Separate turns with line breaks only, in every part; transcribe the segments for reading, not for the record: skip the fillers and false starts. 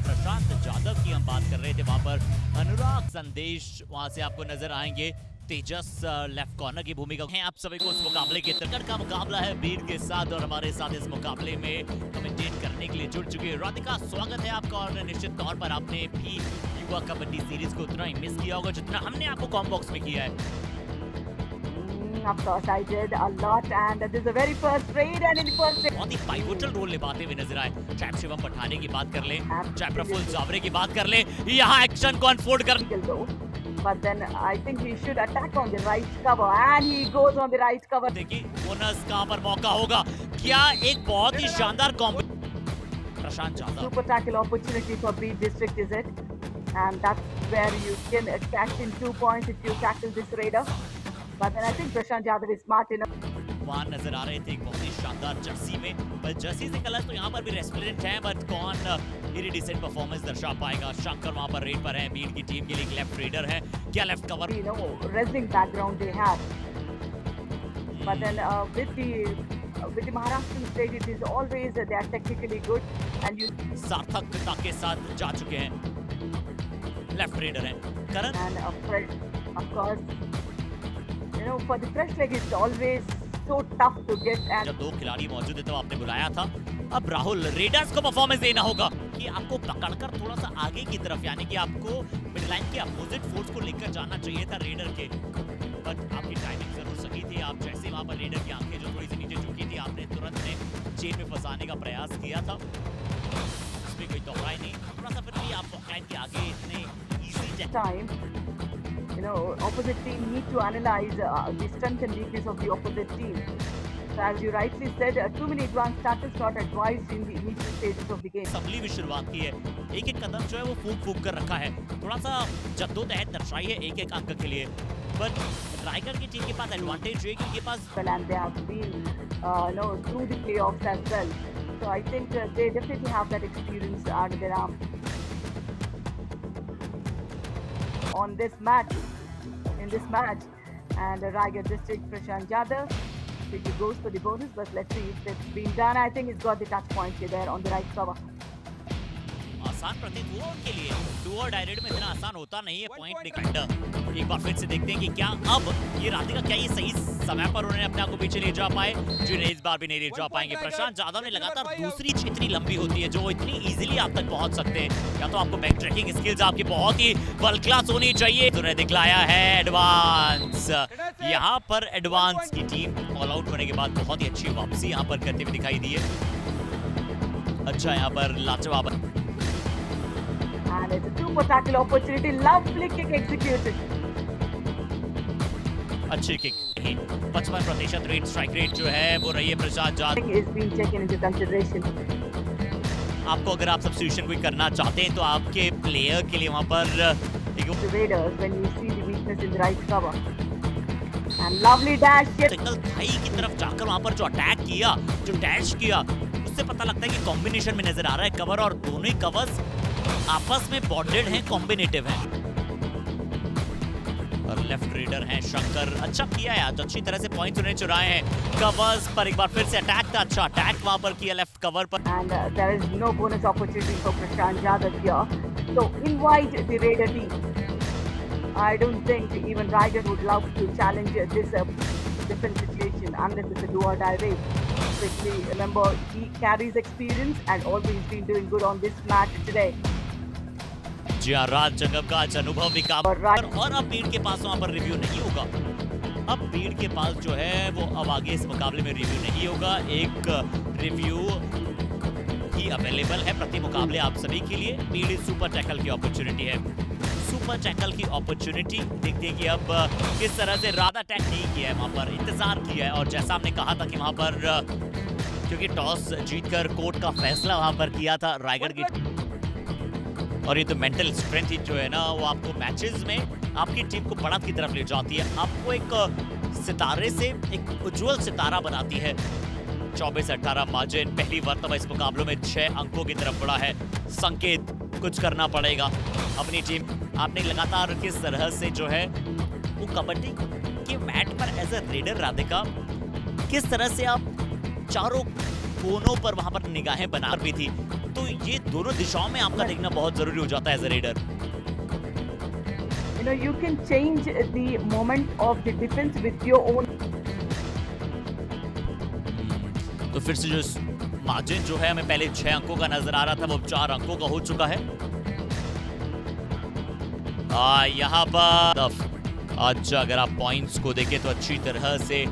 प्रशांत जाधव की हम बात कर रहे थे, वहां पर अनुराग संदेश वहां से आपको नजर आएंगे। तेजस लेफ्ट कॉर्नर की भूमिका है। आप सभी को इस मुकाबले के तकड़ का मुकाबला है बीड के साथ, और हमारे साथ इस मुकाबले में कमेंटेट करने के लिए जुड़ चुके हैं राधिका। स्वागत है आपका। और निश्चित तौर पर आपने भी युवा कबड्डी सीरीज को उतना ही मिस किया होगा जितना हमने आपको कॉम बॉक्स में किया है।
Of course, I did a lot, and this is the very first raid, and in the first raid,
बहुत ही पाइवोटल रोल निभाते हुए नजर आए। चाहे शिवम पठाने की बात कर ले, चाहे प्रफुल्ल जावरे की बात कर ले, यहाँ एक्शन को अनफोल्ड कर।
but then I think he should attack on the right cover, and he goes on the right cover.
देखिए बोनस कहाँ पर मौका होगा, क्या एक बहुत ही शानदार combo. Prashant Jadhav
Super tackle opportunity for Beat District, is it? And that's where you can cash in 2 points if you tackle this raider. But then I think Prashant Jadhav is smart enough.
वहां नजर आ रहे थे एक बहुत ही शानदार Jersey में, पर Jersey से कलर तो यहाँ पर भी रेस्प्लेंट है, बट कौन इरिडिसेंट परफॉर्मेंस दर्शा पाएगा। शंकर वहां पर रेड पर है, बीड की टीम के लिए एक लेफ्ट रेडर है, क्या left cover.
You know, wrestling background they have. But then with the Maharashtrian state, it is always they are technically good, and you.
सार्थकता के साथ जा चुके हैं, लेफ्ट रेडर है करण।
And of course, you know, for the fresh leg, it's always so tough to get. And
जब दो खिलाड़ी मौजूद है तो आपने बुलाया था। अब राहुल रेडर्स को परफॉर्मेंस देना होगा कि आपको पकड़कर थोड़ा सा आगे की तरफ, यानी कि आपको मिड लाइन के अपोजिट फोर्स को लेकर जाना चाहिए था रेडर के, बट आपकी टाइमिंग जरूर सही थी। आप जैसे वहां पर रेडर की आंखें जो थोड़ी सी नीचे झुकी थी, आपने तुरंत ने चेन में फंसाने का प्रयास किया था। इसमें कोई दोहराई नहीं, थोड़ा सा फिर भी आप लाइन के आगे इतने easy
time, you know, opposite team need to analyze the strength and weakness of the opposite team. So as you rightly said, too many advanced tackles not advised in the initial stages of the game.
Assembly भी शुरुआत की है, एक एक कदम जो है वो फूक फूक कर रखा है, थोड़ा सा जद्दोजहद दर्शाई है एक एक अंक के लिए, बट रायगढ़ की टीम के पास एडवांटेज है कि उनके पास
Well, and they have been, you know, through the playoffs as well. So I think they definitely have that experience under their arm. On this match, in this match, and Raigad District Prashant Jadhav, he goes for the bonus, but let's see if it's been done. I think he's got the touch points there on the right cover.
आसान प्रतीत हुआ उनके लिए। Do और direct में इतना आसान होता नहीं है पॉइंट डिफेंडर। एक बार फिर से देखते हैं कि क्या अब ये राधिका क्या ये सही समय पर उन्होंने अपने आप को पीछे ले जा पाए, जिन्हें इस बार भी नहीं ले जा पाएंगे। प्रशांत जाधव ने लगातार दूसरी इतनी लंबी होती है जो इतनी इजीली आप तक पहुंच सकते हैं, या तो आपको बैक ट्रैकिंग स्किल्स आपकी बहुत ही वर्ल्ड क्लास होनी चाहिए। उन्होंने दिखलाया है एडवांस, यहाँ पर एडवांस की टीम ऑल आउट होने के बाद बहुत ही अच्छी वापसी यहाँ पर करते हुए दिखाई दी है। अच्छा यहाँ पर लाजवाब,
And it's a super tackle opportunity. Lovely kick executed.
अच्छी किक। 55% रेट स्ट्राइक रेट जो है वो रही है Prashant Jadhav.
Is being taken into consideration.
आपको अगर आप सब्स्टिट्यूशन कोई करना चाहते हैं तो आपके प्लेयर के लिए वहां पर
The Raiders, when you see the weakness in the right cover. And lovely dash.
Single thigh की तरफ जाकर वहां पर जो अटैक किया, जो डैश किया, उससे पता लगता है कि कॉम्बिनेशन में नजर आ रहा है कवर, और दोनों ही कवर्स आपस में बॉन्डेड हैं, कॉम्बिनेटिव हैं। और लेफ्ट रेडर हैं शंकर, अच्छा किया है आज, अच्छी तरह से पॉइंट्स उन्हें चुराए हैं। कवर्स पर एक बार फिर से अटैक था, अच्छा अटैक वहां पर किया लेफ्ट कवर पर।
And there is no bonus opportunity for Prashant Jadhav here. So invite the Raider team. I don't think even Raigad would love to challenge this different situation unless it's a do or die race. Especially remember he carries experience and also he's been doing good on this match today.
जी हाँ, राज जगह का आज अनुभव भी काफी, और अब बीड के पास वहां पर रिव्यू नहीं होगा। अब बीड के पास जो है वो अब आगे इस मुकाबले में रिव्यू नहीं होगा, एक रिव्यू ही अवेलेबल है प्रति मुकाबले आप सभी के लिए। बीड सुपर टैकल की अपॉर्चुनिटी है, सुपर टैकल की अपॉर्चुनिटी। देखते हैं कि अब किस तरह से राधा अटैक नहीं किया है, वहां पर इंतजार किया है, और जैसा हमने कहा था कि वहां पर क्योंकि टॉस जीतकर कोर्ट का फैसला वहां पर किया था रायगढ़ की, और ये तो मेंटल स्ट्रेंथ ही जो है ना वो आपको मैचेस में आपकी टीम को बढ़त की तरफ ले जाती है, आपको एक सितारे से एक उज्जवल सितारा बनाती है। 24-18 मार्जिन, पहली मर्तबा इस मुकाबलों में 6 अंकों की तरफ बढ़ा है। संकेत कुछ करना पड़ेगा अपनी टीम। आपने लगातार किस तरह से जो है वो कबड्डी के मैट पर एज अ रेडर राधिका, किस तरह से आप चारों कोनों पर वहां पर निगाहें बना भी थी, तो ये दोनों दिशाओं में आपका देखना बहुत जरूरी हो जाता है as a raider.
You know, you can change the moment of the defense with your own.
तो फिर से जो मार्जिन जो है हमें पहले 6 अंकों का नजर आ रहा था वो 4 अंकों का हो चुका है। यहाँ पर आज अगर आप पॉइंट्स को देखें तो अच्छी तरह से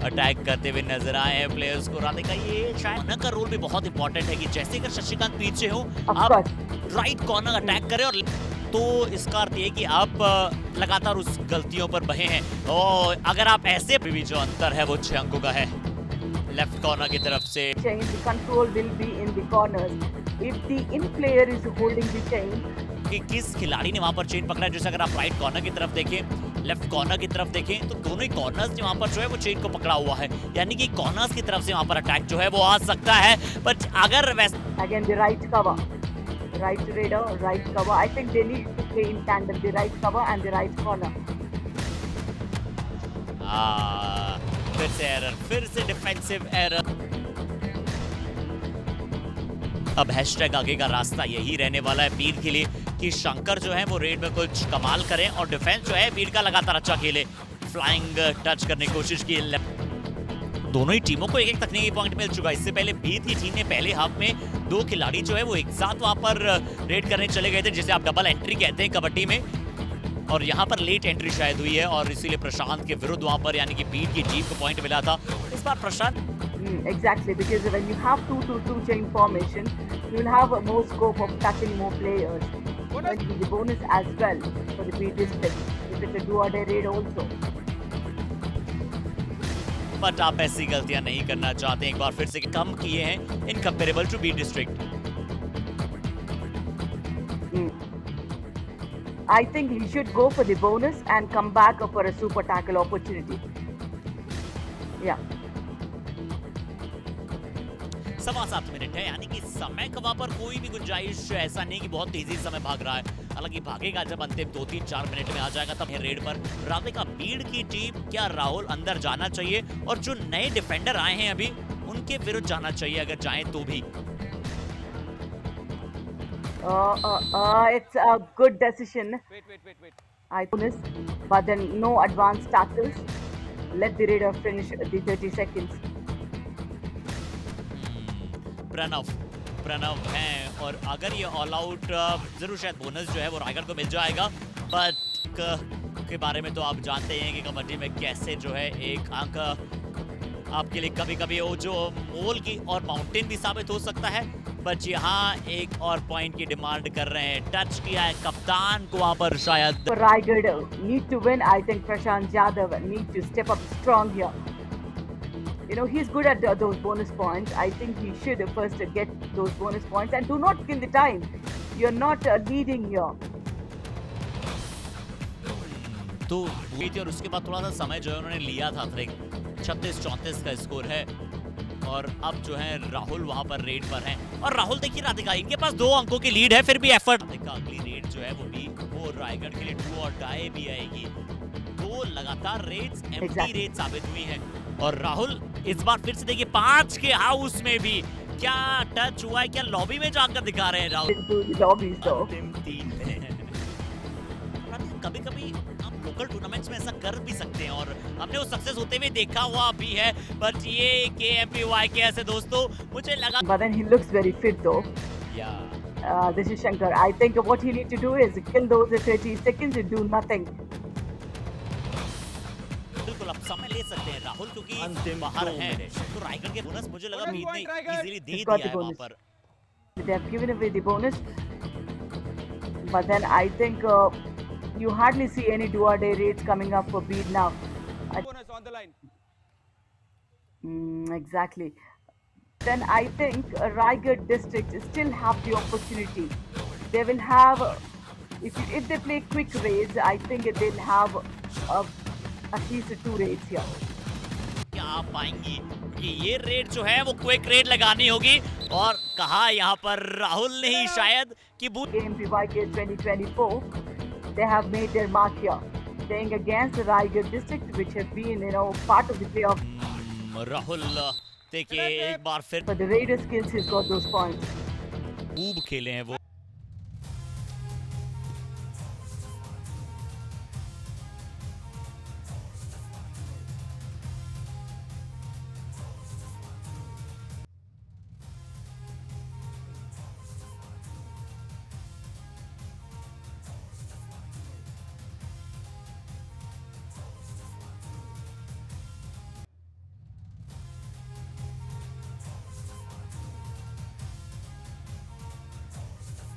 अटैक करते हुए नजर आए हैं प्लेयर्स को। राधिका, ये शायद कॉर्नर का रोल भी बहुत इंपॉर्टेंट है कि जैसे अगर शशिकांत पीछे हो आप राइट कॉर्नर अटैक करें, और तो इसका अर्थ ये कि आप लगातार उस गलतियों पर बहे हैं। और अगर आप ऐसे भी जो अंतर है वो 6 अंकों का है लेफ्ट कॉर्नर की तरफ से।
Chain, the control will be in the corners. If the in player is holding the chain,
कि किस खिलाड़ी ने वहां पर चेन पकड़ा है। जैसे अगर आप राइट कॉर्नर की तरफ देखें, लेफ्ट कॉर्नर की तरफ देखें, तो दोनों ही कॉर्नर्स ने वहां पर जो है वो चेन को पकड़ा हुआ है, यानी कि कॉर्नर्स की तरफ से वहां पर अटैक जो है वो आ सकता है। बट अगर वैसे
again the right cover, right raider, right cover. I think they need to play in tandem, the right cover and the right corner.
फिर से एरर, फिर से डिफेंसिव एरर। अब हैशटैग आगे का रास्ता यही रहने वाला है बीड के लिए कि शंकर जो है वो रेड में कुछ कमाल करें और डिफेंस जो है बीड का लगातार अच्छा खेले। फ्लाइंग टच करने की कोशिश की। दोनों ही टीमों को एक एक तकनीकी पॉइंट मिल चुका है। इससे पहले बीड की टीम ने पहले हाफ में 2 खिलाड़ी जो है वो एक साथ वहां पर रेड करने चले गए थे, जिसे आप डबल एंट्री कहते हैं कबड्डी में, और यहाँ पर लेट एंट्री शायद हुई है और इसीलिए प्रशांत के विरुद्ध वहां पर यानी कि बीड की टीम को पॉइंट मिला था। इस बार प्रशांत
Exactly, because when you have 2-2-2 chain formation, you will have more scope of touching more players. That will be the bonus as well for the B district. If it's a do or die raid also.
But आप ऐसी गलतियां नहीं करना चाहते। एक बार फिर से कम किए हैं incomparable to be district.
I think he should go for the bonus and come back for a super tackle opportunity. Yeah.
7.25 minute है, यानी कि समय का वहां पर कोई भी गुंजाइश ऐसा नहीं कि बहुत तेजी से समय भाग रहा है। हालांकि भागेगा जब अंतिम 2-3-4 मिनट में आ जाएगा तब रेड पर। राधिका, बीड की टीम क्या राहुल अंदर जाना चाहिए और जो नए डिफेंडर आए हैं अभी उनके विरुद्ध जाना चाहिए अगर जाएं तो भी?
It's a good decision. Wait. I bonus, but then no advanced tackles. Let the raider finish the 30 seconds.
Pranav हैं और अगर ये ऑल आउट जरूर शायद बोनस जो है वो रायगढ़ को मिल जाएगा। बट के बारे में तो आप जानते हैं कि कबड्डी में कैसे जो है एक अंक आपके लिए कभी कभी वो जो मोल की और माउंटेन भी साबित हो सकता है। बट यहाँ एक और पॉइंट की डिमांड कर रहे हैं। टच किया है कप्तान को वहां पर शायद।
Raigad need to win. I think Prashant Yadav need to step up strong here. You know, he's good at those bonus points. I think he should first get those bonus points and do not kill the time. You're not leading here.
तो हुई थी और उसके बाद थोड़ा सा समय जो है उन्होंने लिया था। 36-34 का स्कोर है और अब जो है राहुल वहां पर रेड पर हैं। और राहुल देखिए राधिका, इनके पास 2 अंकों की लीड है, फिर भी एफर्ट। अगली रेड जो है वो भी वो रायगढ़ के लिए डू और डाई भी आएगी। 2 लगातार रेड्स एम्प्टी रेड साबित हुई हैं और राहुल इस बार फिर से देखिए 5 के हाउस में भी क्या टच हुआ है, क्या लॉबी में जाकर दिखा रहे हैं राहुल। कभी कभी आप लोकल टूर्नामेंट्स में ऐसा कर भी सकते हैं और हमने वो सक्सेस होते हुए देखा हुआ भी है। बट ये KMPY के ऐसे दोस्तों मुझे लगा।
But then he looks very fit though.
Yeah.
This is Shankar. I think what he need to do is kill those 30 seconds and do nothing.
बिल्कुल आप समय ले सकते हैं राहुल क्योंकि बाहर हैं तो रायगढ़ के बोनस मुझे लगा बीट ने इजीली दे दिया है वहां पर।
They have given away the bonus. But then I think you hardly see any do or die raids coming up for Beed now.
Bonus on the line.
Exactly. Then I think Raigad district still have the opportunity. They will have, if they play quick raids, I think they'll have at least 2 raids here.
क्या आप पाएंगी कि ये red जो है वो quick red लगानी होगी और कहा यहाँ पर राहुल ने ही शायद कि
KMPY 2024. They have made their mark here, playing against the Raigad district, which have been, part of the playoff.
Rahul देखिए एक बार फिर
But the Raider skills, he's got those points.
खूब खेले हैं वो